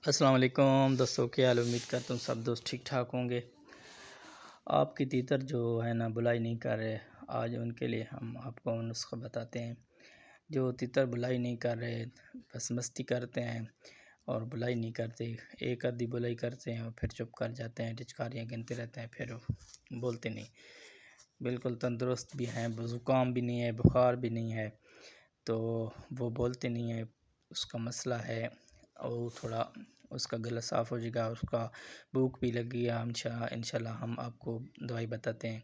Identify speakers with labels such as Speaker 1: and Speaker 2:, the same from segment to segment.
Speaker 1: السلام علیکم دوستوں، کیا حال؟ امید کرتا ہوں سب دوست ٹھیک ٹھاک ہوں گے۔ آپ کی تیتر جو ہے نا بلائی نہیں کر رہے، آج ان کے لیے ہم آپ کو نسخہ بتاتے ہیں۔ جو تیتر بلائی نہیں کر رہے، بس مستی کرتے ہیں اور بلائی نہیں کرتے، ایک آدھی بلائی کرتے ہیں اور پھر چپ کر جاتے ہیں، ٹچکاریاں گنتے رہتے ہیں، پھر بولتے نہیں، بالکل تندرست بھی ہیں، زکام بھی نہیں ہے، بخار بھی نہیں ہے، تو وہ بولتے نہیں ہیں۔ اس کا مسئلہ ہے اور تھوڑا اس کا گلا صاف ہو جائے گا، اس کا بھوک بھی لگی ہے، انشاءاللہ ہم آپ کو دوائی بتاتے ہیں۔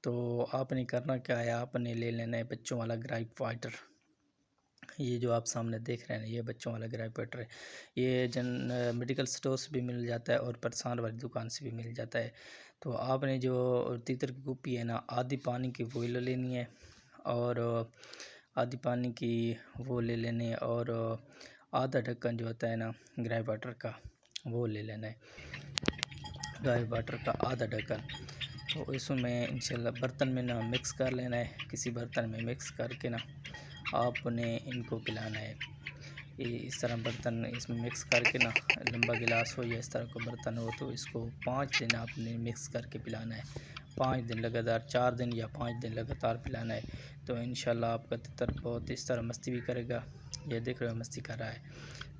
Speaker 1: تو آپ نے کرنا کیا ہے، آپ نے لے لینا ہے بچوں والا گرائپ واٹر۔ یہ جو آپ سامنے دیکھ رہے ہیں، یہ بچوں والا گرائپ واٹر ہے۔ یہ میڈیکل سٹور سے بھی مل جاتا ہے اور پرسان والی دکان سے بھی مل جاتا ہے۔ تو آپ نے جو تیتر کی گپی ہے نا، آدھی پانی کی وہ لے لینی ہے اور آدھی پانی کی وہ لے لینے، اور آدھا ڈھکن جو ہوتا ہے نا گرائپ واٹر کا وہ لے لینا ہے، گرائپ واٹر کا آدھا ڈھکن۔ تو اس میں انشاءاللہ برتن میں نا مکس کر لینا ہے، کسی برتن میں مکس کر کے نا آپ نے ان کو پلانا ہے۔ اس طرح برتن اس میں مکس کر کے نا، لمبا گلاس ہو یا اس طرح کا برتن ہو، تو اس کو 5 دن آپ نے مکس کر کے پلانا ہے، 5 دن لگاتار، 4 دن یا 5 دن لگاتار پلانا ہے۔ تو انشاءاللہ آپ کا تیتر بہت اس طرح مستی بھی کرے گا، یہ دیکھ رہے ہو مستی کر رہا ہے،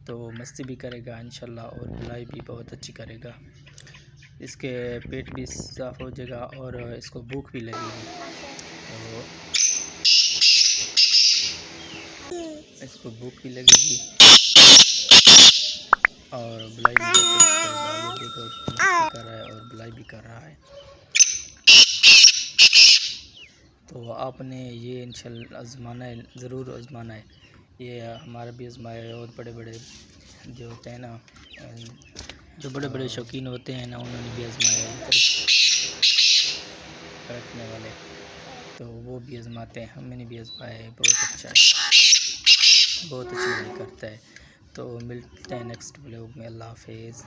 Speaker 1: تو مستی بھی کرے گا انشاءاللہ، اور بلائی بھی بہت اچھی کرے گا۔ اس کے پیٹ بھی صاف ہو جائے گا اور اس کو بھوک بھی لگے گی، تو اس کو بھوک بھی لگے گی اور بلائی بھی بہت اچھی کرے گا۔ یہ دیکھو مستی کر رہا ہے اور بلائی بھی کر رہا ہے، تو آپ نے یہ انشاءاللہ آزمانا ہے، ضرور آزمانا ہے۔ یہ ہمارا بھی آزمایا ہے، اور بڑے بڑے جو ہوتے ہیں نا، جو بڑے بڑے شوقین ہوتے ہیں نا، انہوں نے بھی آزمایا ہے رکھنے والے، تو وہ بھی آزماتے ہیں، ہم نے بھی آزمایا ہے، بہت اچھا ہے، بہت اچھی بلائی کرتا ہے۔ تو ملتے ہیں نیکسٹ ولاگ میں، اللہ حافظ۔